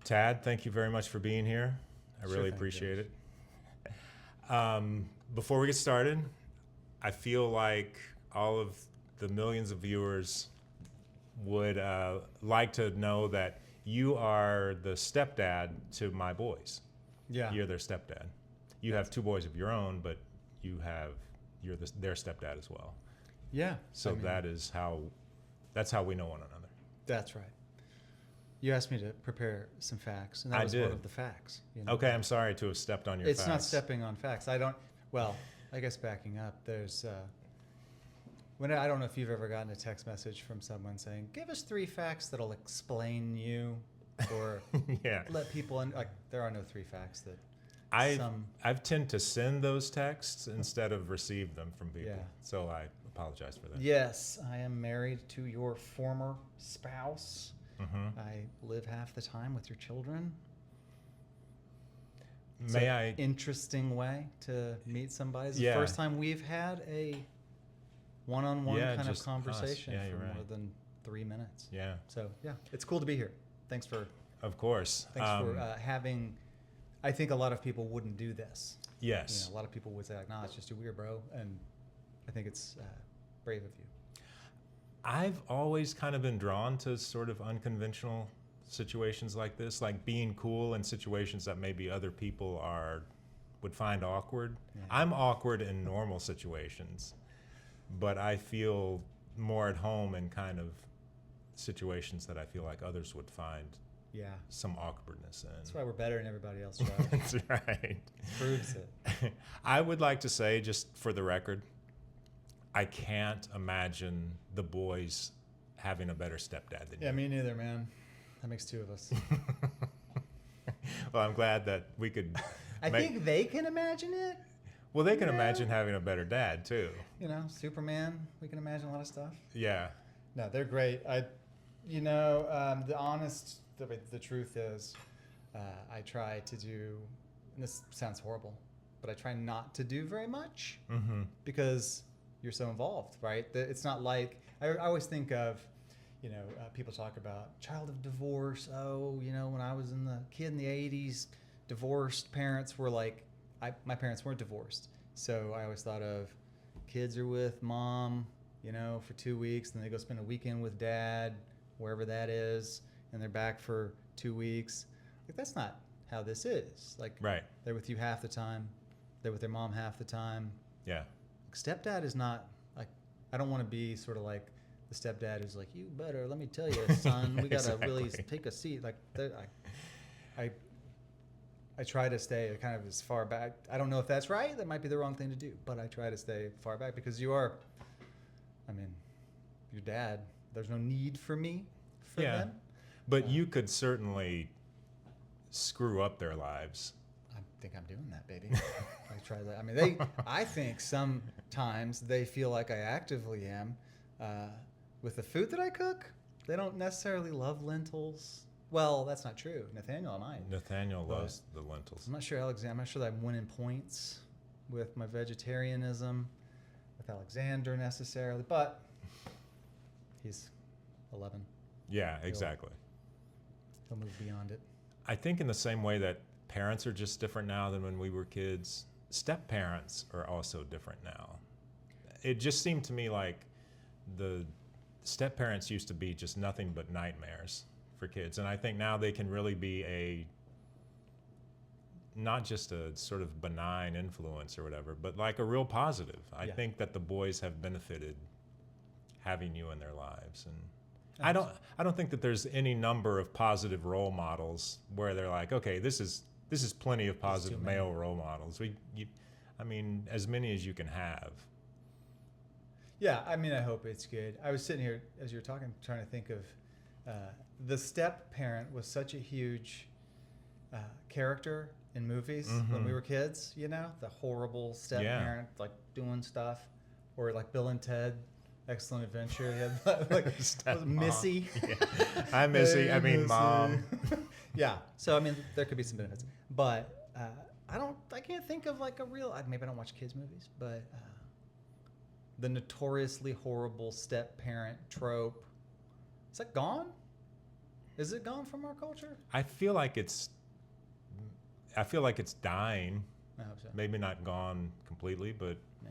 Tad, thank you very much for being here. I Sure really thing, appreciate Josh. it. Before we get started, I feel like all of the millions of viewers would like to know that you are the stepdad to my boys. Yeah. You're their stepdad. You have two boys of your own, but you're their stepdad as well. Yeah. So that's how we know one another. That's right. You asked me to prepare some facts, and that I was did. one of the facts. Okay, I'm sorry to have stepped on your It's facts. not stepping on facts. Well, I guess backing up, there's, I don't know if you've ever gotten a text message from someone saying, give us 3 facts that'll explain you, or Yeah. let people in. Like, there are no 3 facts that I've tend to send those texts instead of receive them from people. Yeah. So I apologize for that. Yes, I am married to your former spouse. Mm-hmm. I live half the time with your children. May I? Interesting way to meet somebody. It's the Yeah. first time we've had a one-on-one Yeah, kind of just us. conversation Yeah, for you're more right. than 3 minutes. Yeah, So yeah, it's cool to be here. Thanks for of course. having. I think a lot of people wouldn't do this. Yes. A lot of people would say like, "Nah, it's just too weird, bro." And I think it's brave of you. I've always kind of been drawn to sort of unconventional situations like this, like being cool in situations that maybe other people would find awkward. Yeah. I'm awkward in normal situations, but I feel more at home in kind of situations that I feel like others would find Yeah, some awkwardness in. that's why we're better than everybody else. Josh. That's right. Proves it. I would like to say, just for the record, I can't imagine the boys having a better stepdad than Yeah, you. me neither, man. That makes 2 of us. Well, I'm glad that we could. I think they can imagine it. Well, they can Yeah. imagine having a better dad too. Superman. We can imagine a lot of stuff. Yeah. No, they're great. The truth is, I try to do, and this sounds horrible, but I try not to do very much Mm-hmm. because you're so involved, right? It's not like, I always think of, people talk about child of divorce. Oh, when I was kid in the 80s, divorced parents were like, my parents weren't divorced. So I always thought of kids are with mom, for 2 weeks, and they go spend a weekend with dad, wherever that is, and they're back for 2 weeks. Like, that's not how this is. Like, Right. they're with you half the time, they're with their mom half the time. Yeah. Stepdad is not like, I don't want to be sort of like the stepdad who's like, you better, let me tell you, son, we got to really Exactly. take a seat. Like, I try to stay kind of as far back. I don't know if that's right. That might be the wrong thing to do, but I try to stay far back because your dad, there's no need for me for Yeah. them. But you could certainly screw up their lives. I think I'm doing that, baby. I try that. I think sometimes they feel like I actively am. With the food that I cook, they don't necessarily love lentils. Well, that's not true. Nathaniel might. Nathaniel But- loves the lentils. I'm not sure I'm not sure that I'm winning points with my vegetarianism with Alexander necessarily, but he's 11. Yeah, exactly. He'll move beyond it. I think in the same way that parents are just different now than when we were kids, step parents are also different now. It just seemed to me like the step parents used to be just nothing but nightmares for kids. And I think now they can really be not just a sort of benign influence or whatever, but like a real positive. I Yeah. think that the boys have benefited having you in their lives. And I don't think that there's any number of positive role models where they're like, okay, this is plenty of positive too many. male role models. As many as you can have. Yeah, I hope it's good. I was sitting here as you were talking, trying to think of the step parent was such a huge character in movies when we were kids. The horrible step parent, like doing stuff, or like Bill and Ted, Excellent Adventure. He had like Step Missy. Yeah. Hi, Missy. Hey, I mean, Missy. Mom. Yeah. So there could be some benefits, but I can't think of like a real. Maybe I don't watch kids movies, but the notoriously horrible step parent trope, is that gone? Is it gone from our culture? I feel like it's dying. I hope so. Maybe not gone completely, but Yeah.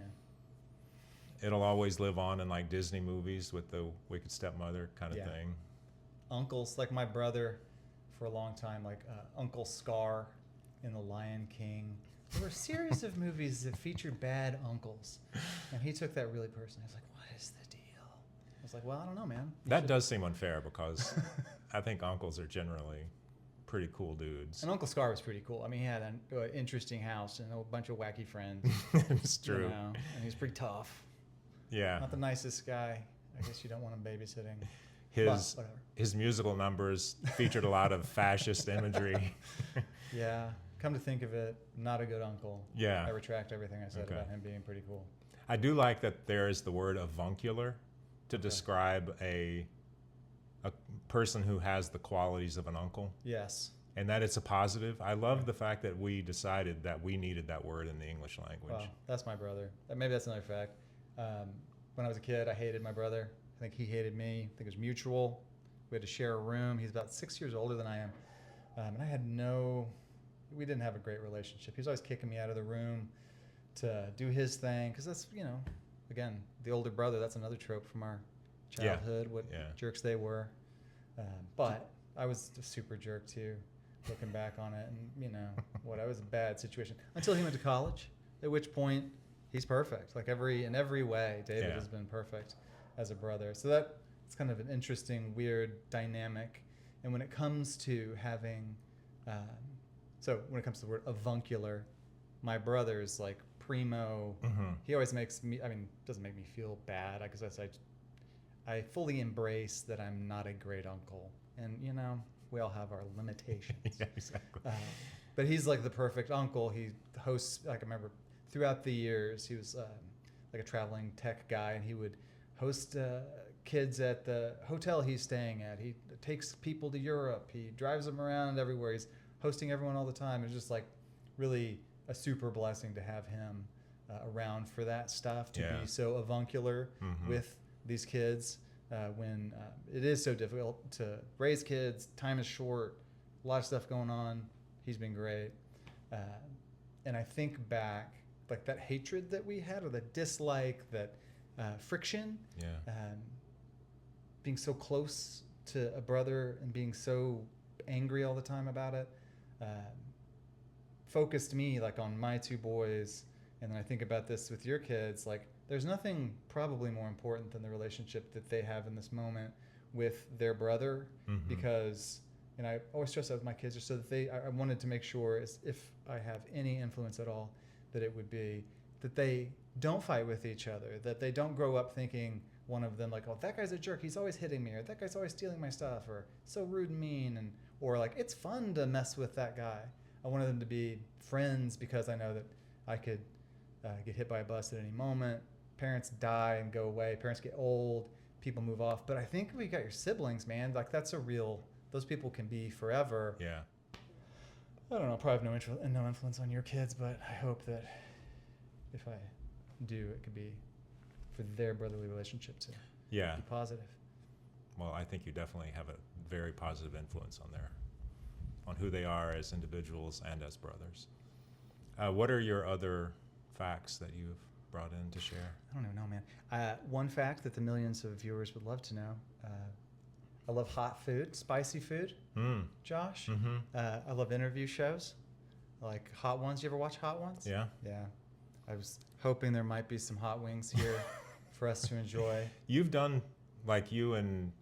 it'll always live on in like Disney movies with the wicked stepmother kind of Yeah. thing. Uncles, like my brother for a long time, like Uncle Scar in The Lion King. There were a series of movies that featured bad uncles. And he took that really personally. I was like, what is the deal? I was like, well, I don't know, man. That does seem unfair because I think uncles are generally pretty cool dudes. And Uncle Scar was pretty cool. I mean, he had an interesting house and a bunch of wacky friends. It's true. You know, and he's pretty tough. Yeah. Not the nicest guy. I guess you don't want him babysitting. His But whatever. his musical numbers featured a lot of fascist imagery. Yeah. Come to think of it, not a good uncle. Yeah. I retract everything I said Okay. about him being pretty cool. I do like that there is the word avuncular to describe a person who has the qualities of an uncle, Yes. and that it's a positive. I love the fact that we decided that we needed that word in the English language. Well, that's my brother. Maybe that's another fact. When I was a kid, I hated my brother. I think he hated me. I think it was mutual. We had to share a room. He's about 6 years older than I am. And we didn't have a great relationship. He was always kicking me out of the room to do his thing. Because that's, again, the older brother, that's another trope from our childhood, what jerks they were. But I was a super jerk too, looking back on it. And, I was a bad situation. Until he went to college, at which point he's perfect. Like in every way, David has been perfect as a brother. So it's kind of an interesting, weird dynamic. And when it comes to having, when it comes to the word avuncular, my brother's like primo. Mm-hmm. He always doesn't make me feel bad because I fully embrace that I'm not a great uncle. And, we all have our limitations. Yeah, exactly. But he's like the perfect uncle. He hosts, like I remember throughout the years, he was like a traveling tech guy, and he would host kids at the hotel he's staying at. He takes people to Europe. He drives them around everywhere. He's hosting everyone all the time. It's just like really a super blessing to have him around for that stuff, to be so avuncular with these kids when it is so difficult to raise kids. Time is short, a lot of stuff going on. He's been great. And I think back, like that hatred that we had, or the dislike, that friction, being so close to a brother and being so angry all the time about it, focused me like on my two boys. And then I think about this with your kids, like there's nothing probably more important than the relationship that they have in this moment with their brother, because, and I always stress that with my kids, just so that I wanted to make sure, if I have any influence at all, that it would be that they don't fight with each other, that they don't grow up thinking one of them like, oh, that guy's a jerk, he's always hitting me, or that guy's always stealing my stuff, or so rude and mean, or like it's fun to mess with that guy. I wanted them to be friends because I know that I could get hit by a bus at any moment. Parents die and go away. Parents get old. People move off. But I think we got your siblings, man. Like that's those people can be forever. Yeah. I don't know. Probably have no influence on your kids, but I hope that if I do, it could be for their brotherly relationship to be positive. Well, I think you definitely have a very positive influence on who they are as individuals and as brothers. What are your other facts that you've brought in to share? I don't even know, man. One fact that the millions of viewers would love to know. I love hot food, spicy food, Josh. I love interview shows, like Hot Ones. You ever watch Hot Ones? Yeah. Yeah. I was hoping there might be some hot wings here for us to enjoy. You've done, like you and,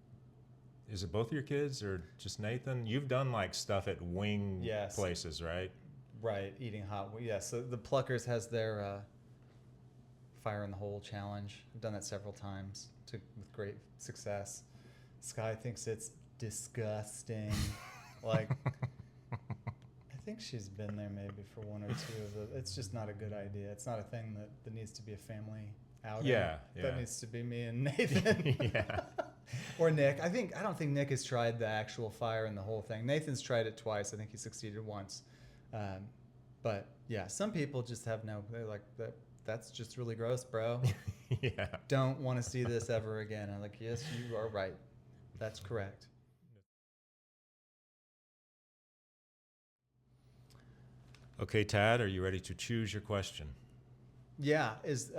is it both your kids or just Nathan? You've done like stuff at wing places, right? Right, eating hot wings. Yeah, so the Pluckers has their Fire in the Hole challenge. I've done that several times with great success. Sky thinks it's disgusting. Like, I think she's been there maybe for one or two of the. It's just not a good idea. It's not a thing that needs to be a family outing. Yeah. That needs to be me and Nathan. Yeah. Or Nick. I don't think Nick has tried the actual Fire in the Hole thing. Nathan's tried it twice. I think he succeeded once. But yeah, some people just have they're like, that's just really gross, bro. Yeah. Don't want to see this ever again. I'm like, yes, you are right. That's correct. Okay, Tad, are you ready to choose your question? Yeah. Is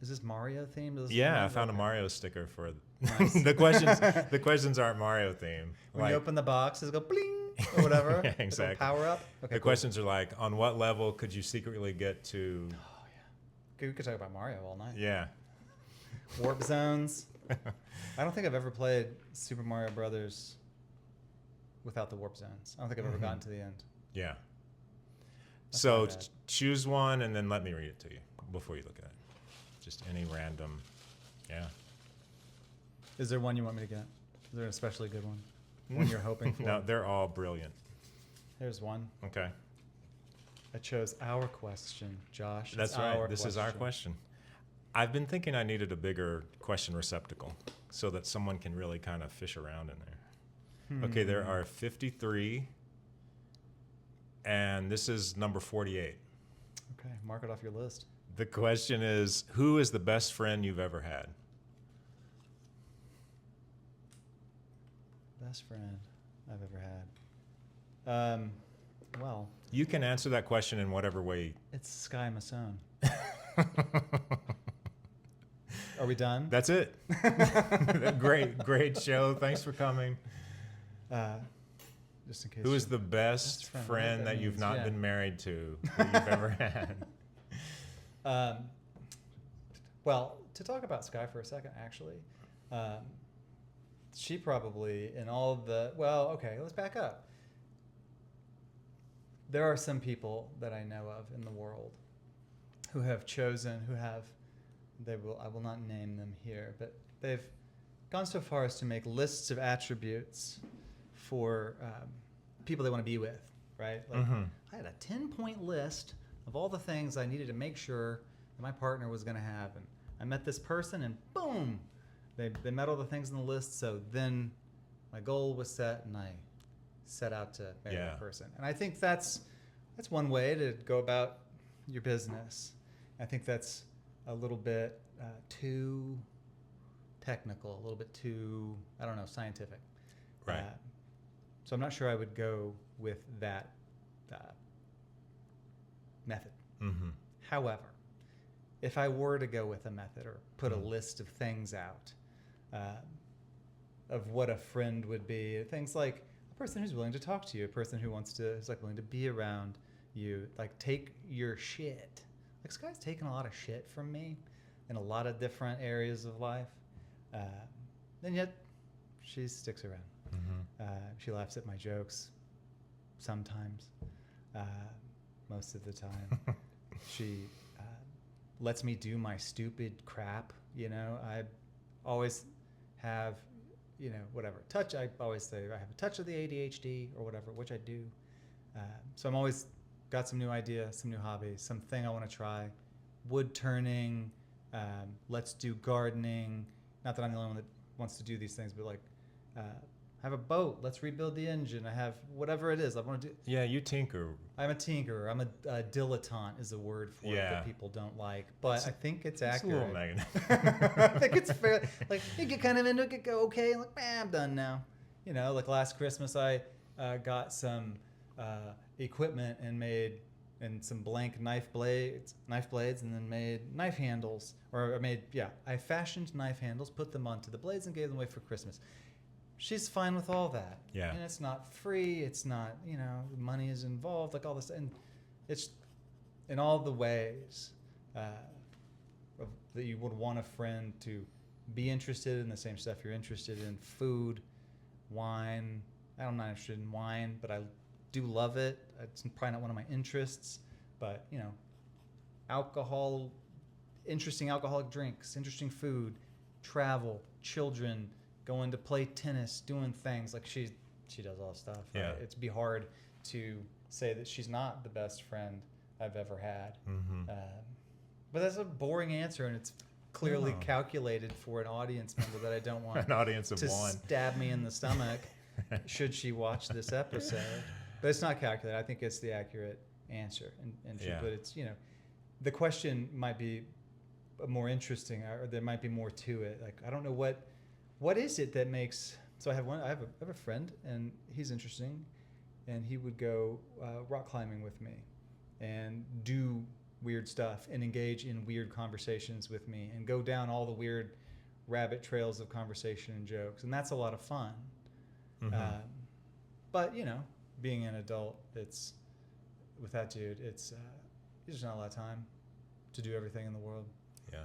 this Mario themed? Is this Yeah, one? I found a Okay. Mario sticker for Nice. the questions. The questions aren't Mario themed. When you open the box, does it go bling or whatever? Yeah, exactly. Power up. Okay. The cool. questions are like, on what level could you secretly get to? Oh yeah. We could talk about Mario all night. Yeah. Warp zones. I don't think I've ever played Super Mario Brothers without the warp zones. I don't think I've ever Mhm. gotten to the end. Yeah. That's So not bad. choose one and then let me read it to you before you look at it. Just any random. Yeah. Is there one you want me to get? Is there an especially good one? One you're hoping for? No, they're all brilliant. There's one. Okay. I chose our question, Josh. That's It's right. our This is our question. I've been thinking I needed a bigger question receptacle so that someone can really kind of fish around in there. Okay, there are 53, and this is number 48. Okay, mark it off your list. The question is, who is the best friend you've ever had? Best friend I've ever had. Well, You can answer that question in whatever way. it's Sky Masson. Are we done? That's it. Great show. Thanks for coming. Just in case. Who is the best Best friend, I friend know what that that you've means, not yeah. been married to that you've ever had? Well, to talk about Sky for a second, actually, she probably in all the okay, let's back up. There are some people that I know of in the world who have chosen, I will not name them here, but they've gone so far as to make lists of attributes for people they want to be with, right? Like, I had a 10-point list of all the things I needed to make sure that my partner was going to have. And I met this person and boom, they met all the things on the list. So then my goal was set and I set out to marry that person. And I think that's one way to go about your business. I think that's a little bit too technical, a little bit too, I don't know, scientific. Right. So I'm not sure I would go with that method. Mm-hmm. However, if I were to go with a method or put a list of things out of what a friend would be, things like a person who's willing to talk to you, a person who's like willing to be around you, like take your shit. Like Sky's taken a lot of shit from me in a lot of different areas of life, and yet she sticks around. She laughs at my jokes sometimes, most of the time. She lets me do my stupid crap. I always have, whatever touch. I always say I have a touch of the ADHD or whatever, which I do. So I'm always got some new idea, some new hobby, something I want to try. Wood turning. Let's do gardening. Not that I'm the only one that wants to do these things, but like, have a boat. Let's rebuild the engine. I have whatever it is I want to do. Yeah, you tinker. I'm a tinkerer. I'm a dilettante is a word for it that people don't like, but I think it's accurate. It's a little negative. I think it's fair. Like you get kind of into it, go okay, and like, I'm done now. Like last Christmas, I got some equipment and made some blank knife blades, and then made knife handles. I fashioned knife handles, put them onto the blades, and gave them away for Christmas. She's fine with all that. Yeah. And it's not free. It's not, money is involved, like all this. And it's in all the ways that you would want a friend to be interested in the same stuff you're interested in. Food, wine. I'm not interested in wine, but I do love it. It's probably not one of my interests, but, alcohol, interesting alcoholic drinks, interesting food, travel, children, going to play tennis, doing things like she does all this stuff. Right? Yeah. It'd be hard to say that she's not the best friend I've ever had. But that's a boring answer, and it's clearly calculated for an audience member that I don't want An audience of to one. stab me in the stomach should she watch this episode. But it's not calculated. I think it's the accurate answer. But it's, the question might be more interesting, or there might be more to it. Like, I don't know what is it that makes. So I have a friend, and he's interesting. and he would go rock climbing with me and do weird stuff and engage in weird conversations with me and go down all the weird rabbit trails of conversation and jokes. And that's a lot of fun. But, you know, being an adult, it's with that dude, it's there's not a lot of time to do everything in the world. Yeah.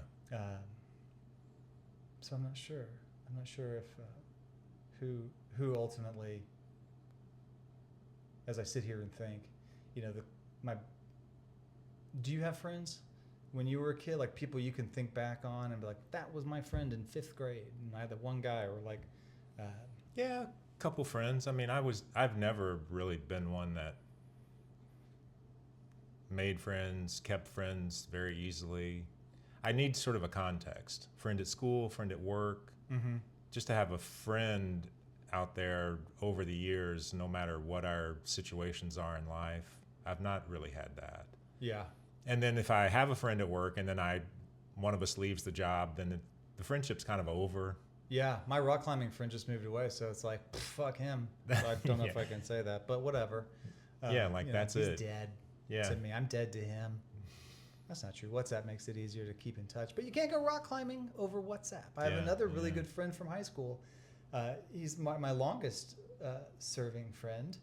So I'm not sure. I'm not sure if who ultimately, as I sit here and think, you know, do you have friends when you were a kid, like people you can think back on and be like, that was my friend in 5th grade, and I had that one guy, or like, Yeah, a couple friends. I mean, I've never really been one that made friends, kept friends very easily. I need sort of a context. Friend at school, friend at work. mm-hmm. Just to have a friend out there over the years, no matter what our situations are in life. I've not really had that. Yeah. And then if I have a friend at work and then one of us leaves the job, then the friendship's kind of over. Yeah, my rock climbing friend just moved away, so it's like, fuck him. So I don't know if Yeah. I can say that, but whatever. Yeah, like, you know, that's he's it. dead Yeah. to me. I'm dead to him. That's not true. WhatsApp makes it easier to keep in touch, but you can't go rock climbing over WhatsApp. I have Yeah, another really yeah. good friend from high school. He's my longest serving friend.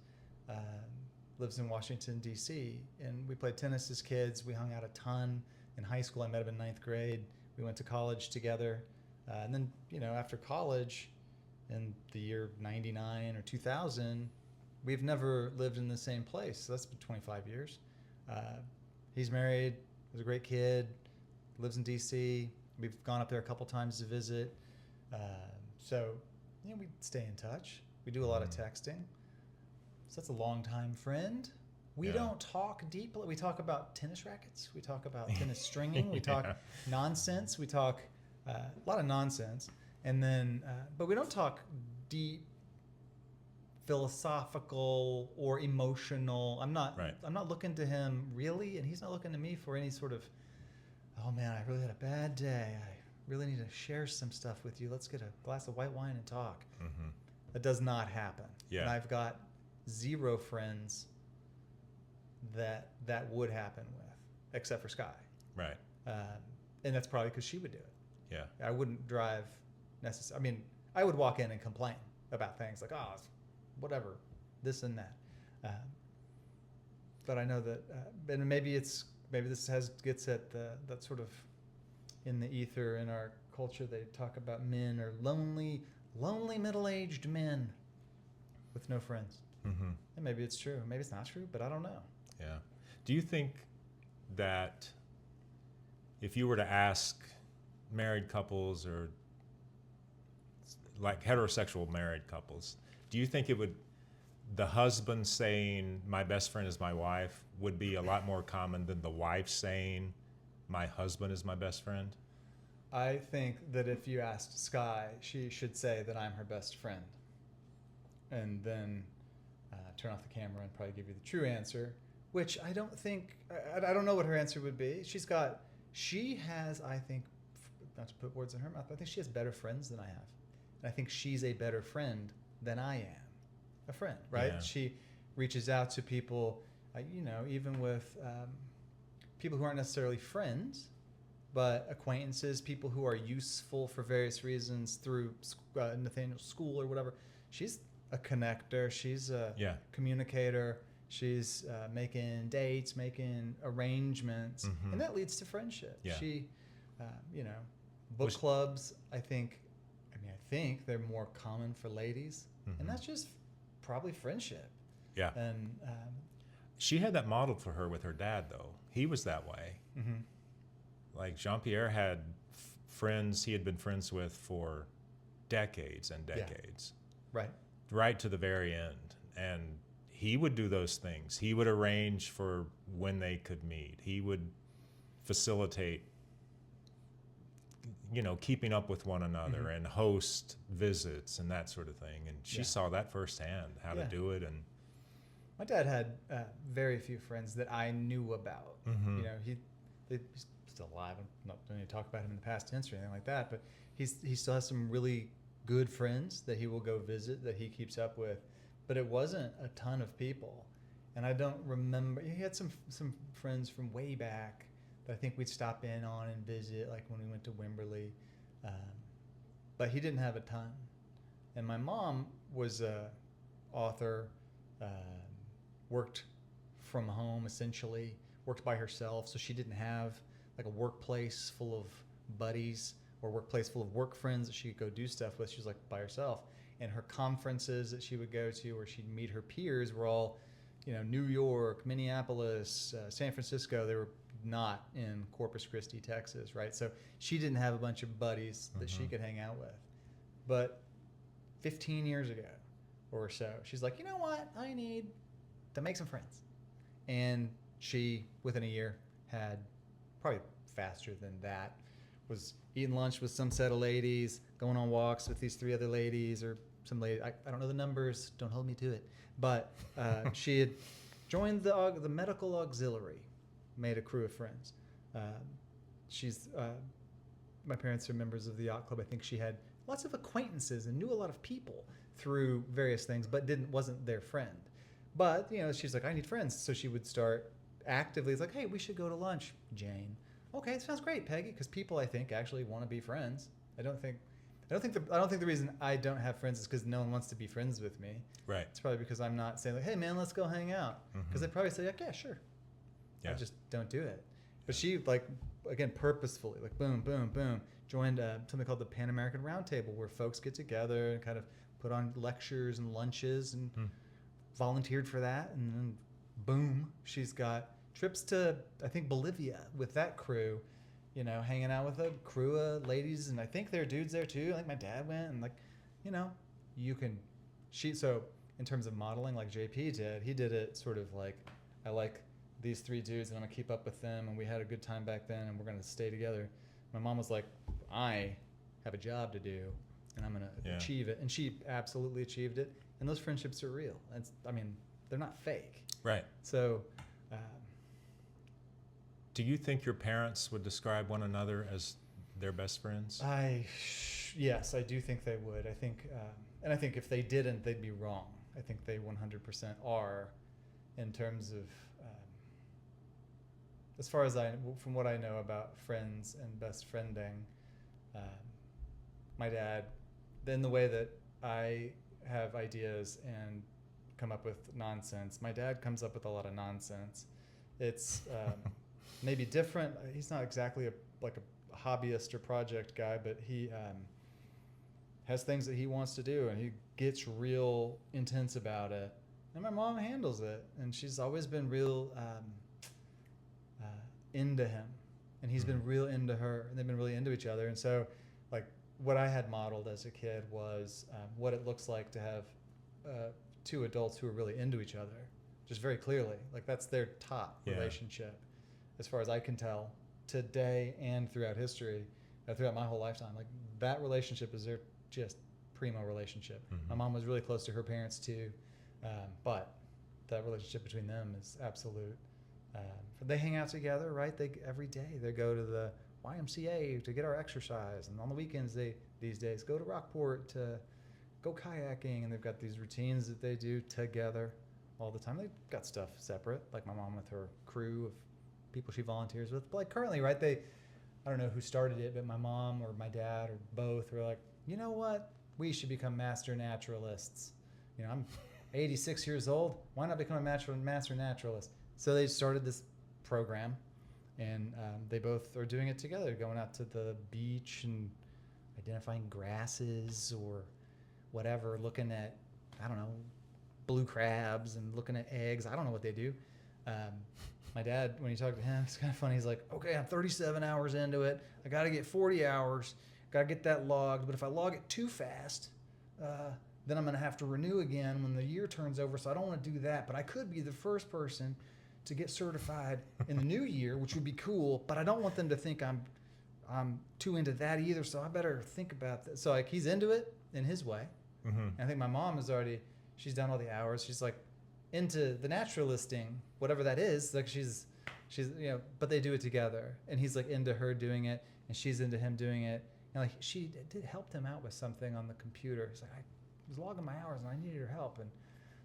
Lives in Washington, D.C., and we played tennis as kids. We hung out a ton in high school. I met him in 9th grade. We went to college together. And then, you know, after college in the year 99 or 2000, we've never lived in the same place. So that's been 25 years. He's married, was a great kid, lives in D.C. We've gone up there a couple times to visit. So, you know, we stay in touch. We do a lot of texting. So that's a longtime friend. We Yeah. don't talk deeply. We talk about tennis rackets. We talk about tennis stringing. We talk Yeah. nonsense. We talk a lot of nonsense. And then, but we don't talk deep philosophical or emotional. I'm not looking to him really, and he's not looking to me for any sort of, oh man, I really had a bad day. I really need to share some stuff with you. Let's get a glass of white wine and talk. Mm-hmm. That does not happen. Yeah. And I've got 0 friends that would happen with, except for Sky. Right. And that's probably because she would do it. Yeah. I wouldn't drive necessarily. I mean, I would walk in and complain about things like, oh, whatever, this and that. But I know that, and maybe this gets at that sort of in the ether in our culture. They talk about men are lonely middle-aged men with no friends. Mm-hmm. And maybe it's true. Maybe it's not true, but I don't know. Yeah. Do you think that if you were to ask married couples or like heterosexual married couples, do you think the husband saying my best friend is my wife would be a lot more common than the wife saying my husband is my best friend? I think that if you asked Sky, she should say that I'm her best friend. And then turn off the camera and probably give you the true answer, which I don't think, I don't know what her answer would be. She has, I think, not to put words in her mouth, but I think she has better friends than I have. And I think she's a better friend than I am. A friend, right? Yeah. She reaches out to people, you know, even with people who aren't necessarily friends, but acquaintances, people who are useful for various reasons through Nathaniel's school or whatever. She's a connector. She's a communicator. She's making dates, making arrangements, and that leads to friendship. Yeah. She, you know, book clubs. I think they're more common for ladies, and that's just probably friendship. Yeah. And she had that modeled for her with her dad, though. He was that way. mm-hmm. Like Jean-Pierre had friends he had been friends with for decades and decades. Right. Right to the very end. And he would do those things. He would arrange for when they could meet. He would facilitate, you know, keeping up with one another and host visits and that sort of thing. And she saw that firsthand, how to do it. And my dad had very few friends that I knew about. Mm-hmm. You know, he's still alive. I'm not going to talk about him in the past tense or anything like that, but he still has some really good friends that he will go visit, that he keeps up with. but it wasn't a ton of people. And I don't remember. He had some friends from way back that I think we'd stop in on and visit, like when we went to Wimberley. But he didn't have a ton. And my mom was a author, worked from home essentially, worked by herself, so she didn't have like a workplace full of buddies or workplace full of work friends that she could go do stuff with. She was like by herself. And her conferences that she would go to where she'd meet her peers were all, New York, Minneapolis, San Francisco. They were not in Corpus Christi, Texas, right? So she didn't have a bunch of buddies that she could hang out with. But 15 years ago or so, she's like, you know what? I need to make some friends. And she, within a year, had probably faster than that, was eating lunch with some set of ladies, going on walks with these 3 other ladies or some lady. I don't know the numbers. Don't hold me to it. But she had joined the medical auxiliary, made a crew of friends. My parents are members of the yacht club. I think she had lots of acquaintances and knew a lot of people through various things, but wasn't their friend. But she's like, I need friends, so she would start actively. It's like, hey, we should go to lunch, Jane. Okay, sounds great, Peggy. Because people, I think, actually want to be friends. I don't think the reason I don't have friends is because no one wants to be friends with me. Right. It's probably because I'm not saying like, hey man, let's go hang out. Because they'd probably say like, yeah, sure. Yeah. I just don't do it. But she again purposefully boom, boom, boom, joined something called the Pan American Roundtable, where folks get together and kind of put on lectures and lunches and volunteered for that. And then boom, she's got trips to, I think, Bolivia with that crew, hanging out with a crew of ladies. And I think there are dudes there too. I think my dad went and so in terms of modeling, like JP did, he did it sort of like, I like these 3 dudes and I'm gonna keep up with them. And we had a good time back then and we're gonna stay together. My mom was like, I have a job to do and I'm gonna achieve it. And she absolutely achieved it. And those friendships are real. They're not fake. Right. So, do you think your parents would describe one another as their best friends? Yes, I do think they would. I think, and I think if they didn't, they'd be wrong. I think they 100% are, in terms of, as far as from what I know about friends and best friending, my dad, in the way that I have ideas and come up with nonsense, my dad comes up with a lot of nonsense. It's maybe different. He's not exactly a hobbyist or project guy, but he has things that he wants to do and he gets real intense about it. And my mom handles it, and she's always been real into him, and he's been real into her, and they've been really into each other. And so what I had modeled as a kid was what it looks like to have 2 adults who are really into each other, just very clearly. That's their top relationship, as far as I can tell, today and throughout history, throughout my whole lifetime. That relationship is their just primo relationship. My mom was really close to her parents too, but that relationship between them is absolute. They hang out together, right? Every day they go to the YMCA to get our exercise, and on the weekends these days go to Rockport to go kayaking, and they've got these routines that they do together all the time. They've got stuff separate, like my mom with her crew of people she volunteers with. But currently, right, I don't know who started it, but my mom or my dad or both were like, you know what? We should become master naturalists. I'm 86 years old. Why not become a master naturalist? So they started this program, and they both are doing it together, going out to the beach and identifying grasses or whatever, looking at, I don't know, blue crabs and looking at eggs. I don't know what they do. My dad, when you talk to him, it's kind of funny. He's like, okay, I'm 37 hours into it. I got to get 40 hours. Got to get that logged. But if I log it too fast, then I'm going to have to renew again when the year turns over. So I don't want to do that. But I could be the first person to get certified in the new year, which would be cool. But I don't want them to think I'm too into that either. So I better think about that. So he's into it in his way. And I think my mom is she's done all the hours. She's into the naturalisting, whatever that is. She's but they do it together, and he's into her doing it, and she's into him doing it. And she did help him out with something on the computer. He's like, I was logging my hours and I needed her help, and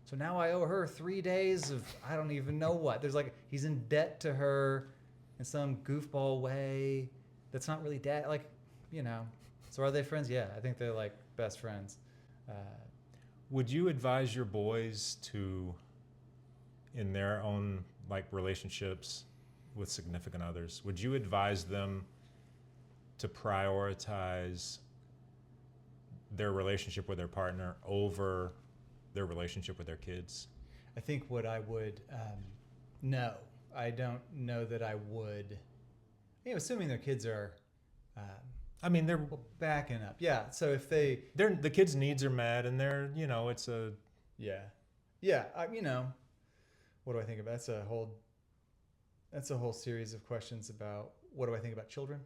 So now I owe her 3 days of I don't even know what. There's like he's in debt to her in some goofball way. That's not really debt. Like, you know. So are they friends? Yeah, I think they're like best friends. Uh, Would you advise your boys to, in their own like relationships with significant others, would you advise them to prioritize their relationship with their partner over their relationship with their kids? I think what I would, no, I don't know that I would. You know, assuming their kids are um, I mean, well, backing up. Yeah. So if the kids' needs are met, and they're, you know, it's a, yeah, yeah. You know, what do I think about? That's a whole series of questions about what do I think about children?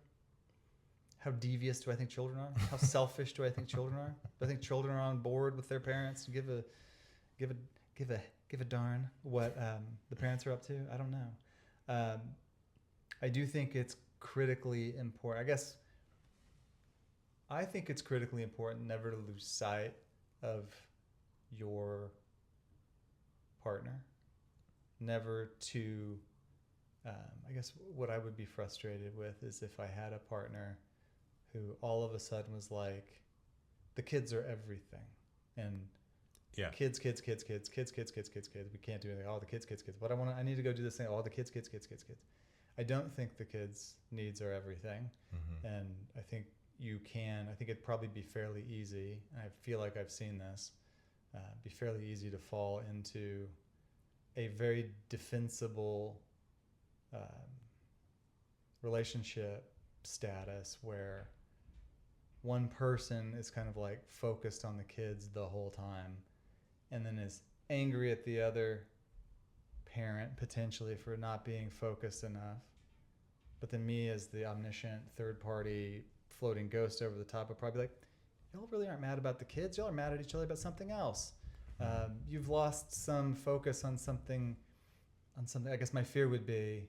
How devious do I think children are? How selfish do I think children are? Do I think children are on board with their parents? Give a darn what the parents are up to? I don't know. I do think it's critically important. I think it's critically important never to lose sight of your partner. Never to, I guess what I would be frustrated with is if I had a partner who all of a sudden was like, the kids are everything. And yeah, kids. We can't do anything. Oh, the kids. But I need to go do this thing. Oh, the kids. I don't think the kids' needs are everything. Mm-hmm. And I think I think it'd probably be fairly easy. I feel like I've seen this, be fairly easy to fall into a very defensible relationship status where one person is kind of like focused on the kids the whole time and then is angry at the other parent potentially for not being focused enough. But then me as the omniscient third party floating ghost over the top would probably be like, y'all really aren't mad about the kids. Y'all are mad at each other about something else. You've lost some focus on something. I guess my fear would be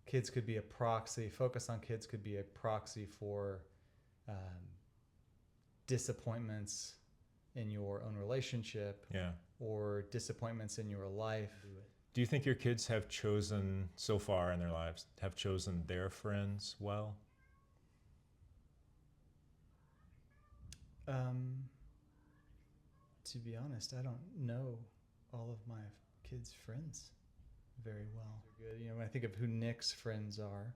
kids could be a proxy. Focus on kids could be a proxy for disappointments in your own relationship, yeah, or disappointments in your life. Do you think your kids have chosen so far in their lives, have chosen their friends well? To be honest, I don't know all of my kids' friends very well. They're good. You know, when I think of who Nick's friends are,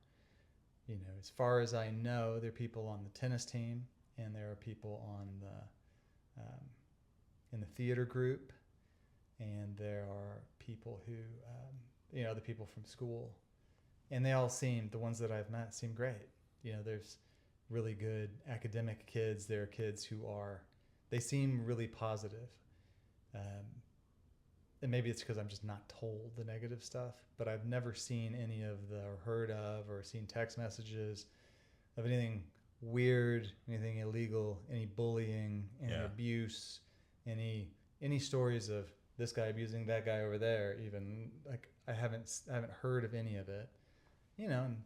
you know, as far as I know, there are people on the tennis team, and there are people on the in the theater group, and there are people who, you know, other people from school, and they all the ones that I've met seem great. You know, there's really good academic kids. There are kids who they seem really positive. And maybe it's because I'm just not told the negative stuff, but I've never seen any of or heard of, or seen text messages of anything weird, anything illegal, any bullying, any abuse, any stories of this guy abusing that guy over there. Even like I haven't heard of any of it. You know, and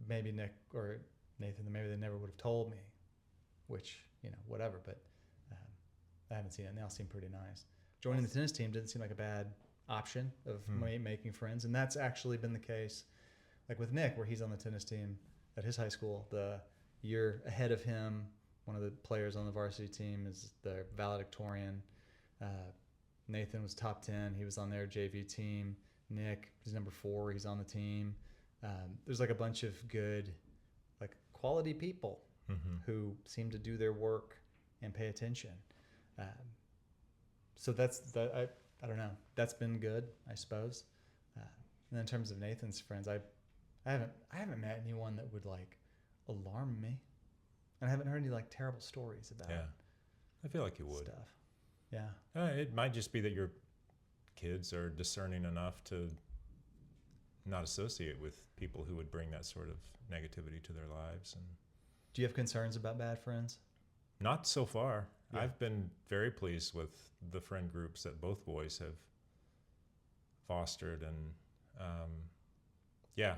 maybe Nick or Nathan, maybe they never would have told me, which, you know, whatever. But I haven't seen it, and they all seem pretty nice. Joining the tennis team didn't seem like a bad option of making friends, and that's actually been the case, like with Nick, where he's on the tennis team at his high school. The year ahead of him, one of the players on the varsity team is the valedictorian. Nathan was top 10. He was on their JV team. Nick is number 4. He's on the team. There's like a bunch of good, like quality people who seem to do their work and pay attention. So I don't know. That's been good, I suppose. And then in terms of Nathan's friends, I haven't met anyone that would like alarm me, and I haven't heard any like terrible stories about. Yeah, I feel like you would. Stuff. Yeah. It might just be that your kids are discerning enough to not associate with people who would bring that sort of negativity to their lives. And do you have concerns about bad friends? Not so far. Yeah. I've been very pleased with the friend groups that both boys have fostered, and yeah.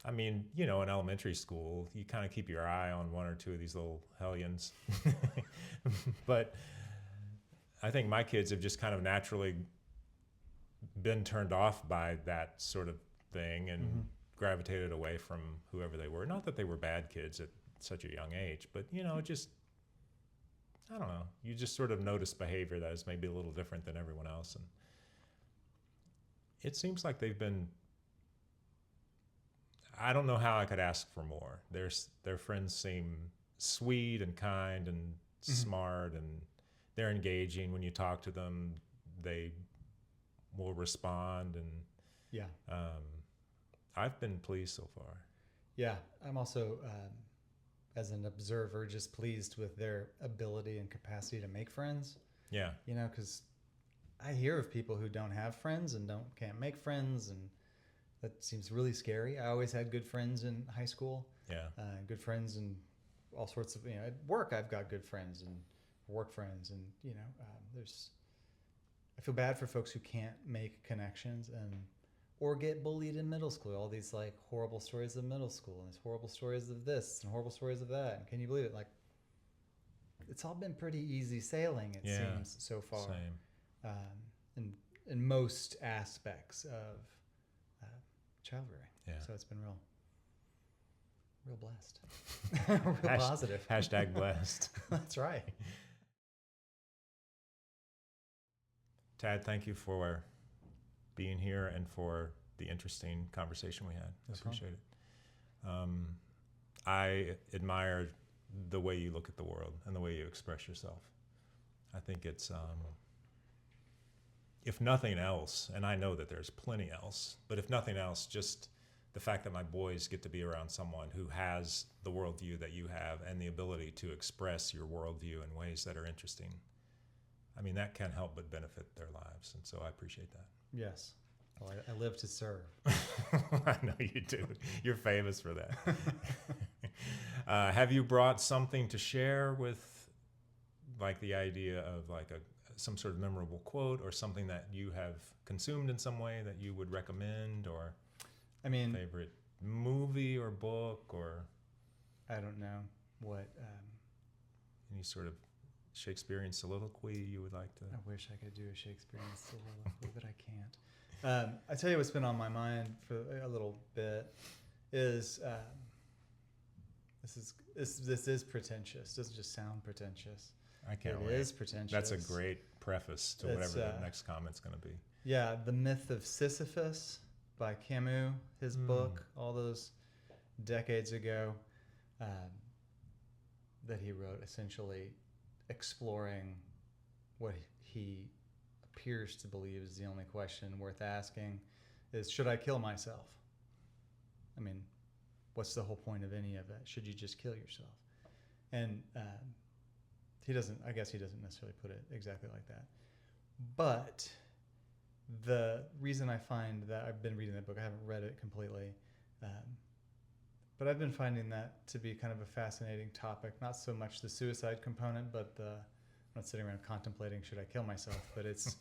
I mean, you know, in elementary school, you kind of keep your eye on one or two of these little hellions, but I think my kids have just kind of naturally been turned off by that sort of thing and Mm-hmm. gravitated away from whoever they were. Not that they were bad kids at such a young age, but just I don't know. You just sort of notice behavior that is maybe a little different than everyone else, and it seems like they've been. I don't know how I could ask for more. Their friends seem sweet and kind and smart, and they're engaging when you talk to them. They will respond, and Yeah. I've been pleased so far. Yeah. I'm also, as an observer, just pleased with their ability and capacity to make friends. Yeah, Because I hear of people who don't have friends and can't make friends, and that seems really scary. I always had good friends in high school, yeah, good friends and all sorts of, at work I've got good friends and work friends, and I feel bad for folks who can't make connections or get bullied in middle school. All these like horrible stories of middle school, and these horrible stories of this and horrible stories of that. And can you believe it? Like, it's all been pretty easy sailing, it seems, so far. same. In most aspects of child rearing. Yeah. So it's been real blessed. Real positive. Hashtag blessed. That's right. Tad, thank you for being here and for the interesting conversation we had. I appreciate it. I admire the way you look at the world and the way you express yourself. I think it's, if nothing else, and I know that there's plenty else, but if nothing else, just the fact that my boys get to be around someone who has the worldview that you have and the ability to express your worldview in ways that are interesting, I mean, that can't help but benefit their lives. And so I appreciate that. Yes. Well, I live to serve. I know you do. You're famous for that. Have you brought something to share with, like, the idea of like some sort of memorable quote or something that you have consumed in some way that you would recommend, or favorite movie or book, or I don't know what. any sort of Shakespearean soliloquy you would like to? I wish I could do a Shakespearean soliloquy, but I can't. I tell you what's been on my mind for a little bit is this is pretentious. It doesn't just sound pretentious. I can't It wait. is pretentious. That's a great preface to whatever the next comment's going to be. Yeah, The Myth of Sisyphus by Camus, his book, all those decades ago, that he wrote, essentially exploring what he appears to believe is the only question worth asking is, should I kill myself? I mean, what's the whole point of any of it? Should you just kill yourself? And I guess he doesn't necessarily put it exactly like that. But the reason I find that, I've been reading that book, I haven't read it completely, but I've been finding that to be kind of a fascinating topic, not so much the suicide component, but I'm not sitting around contemplating, should I kill myself? But it's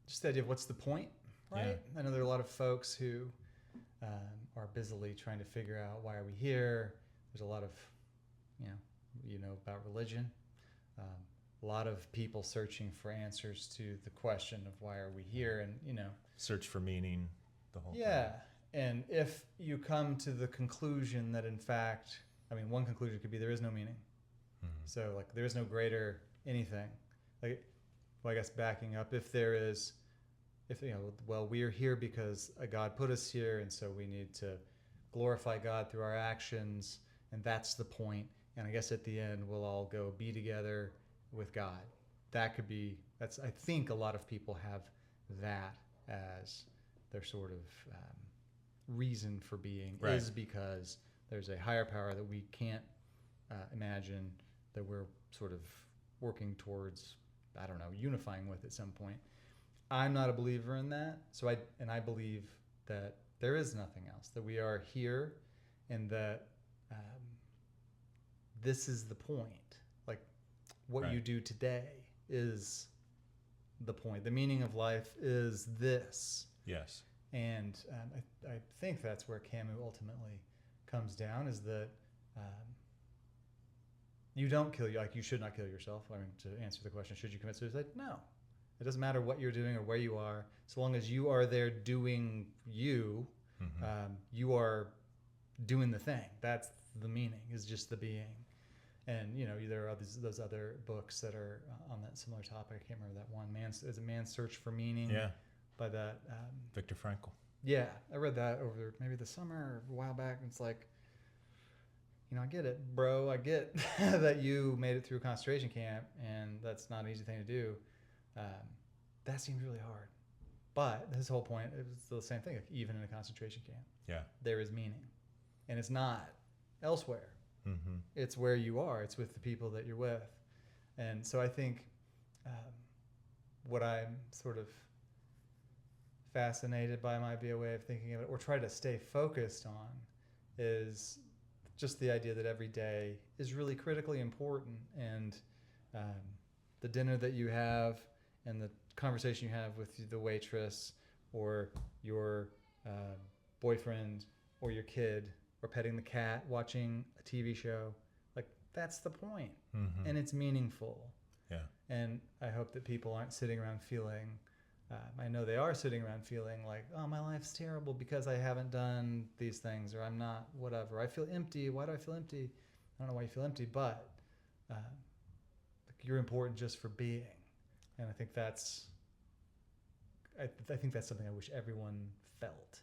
just the idea of what's the point, right? Yeah. I know there are a lot of folks who are busily trying to figure out, why are we here? There's a lot of, about religion. A lot of people searching for answers to the question of why are we here, and Search for meaning, the whole thing. And if you come to the conclusion that, in fact, one conclusion could be there is no meaning. Mm-hmm. So, like, there is no greater anything. Like, well, I guess backing up, we are here because a God put us here, and so we need to glorify God through our actions, and that's the point. And I guess at the end, we'll all go be together with God. That could be, I think a lot of people have that as their sort of reason for being, right, is because there's a higher power that we can't imagine, that we're sort of working towards, unifying with at some point. I'm not a believer in that. So I believe that there is nothing else, that we are here, and that this is the point. Like, what right, you do today is the point. The meaning of life is this. Yes. And I think that's where Camus ultimately comes down, is that You don't kill you. Like, you should not kill yourself. I mean, to answer the question, should you commit suicide? No. It doesn't matter what you're doing or where you are. So long as you are there doing you, you are doing the thing. That's the meaning, is just the being. And, you know, there are those other books that are on that similar topic. I can't remember that one. Is a Man's Search for Meaning? Yeah. By that. Viktor Frankl. Yeah. I read that over maybe the summer or a while back. And it's like, you know, I get it, bro. I get that you made it through a concentration camp, and that's not an easy thing to do. That seems really hard. But his whole point, it was the same thing. Like, even in a concentration camp, there is meaning. And it's not elsewhere. Mm-hmm. It's where you are. It's with the people that you're with. And so I think what I'm sort of fascinated by might be a way of thinking of it, or try to stay focused on, is just the idea that every day is really critically important. And the dinner that you have and the conversation you have with the waitress or your boyfriend or your kid, or petting the cat, watching a TV show, like, that's the point. Mm-hmm. And it's meaningful. Yeah. And I hope that people aren't sitting around feeling, I know they are sitting around feeling like, oh, my life's terrible because I haven't done these things, or I'm not whatever. I feel empty. Why do I feel empty? I don't know why you feel empty, but you're important just for being. And I think that's something I wish everyone felt.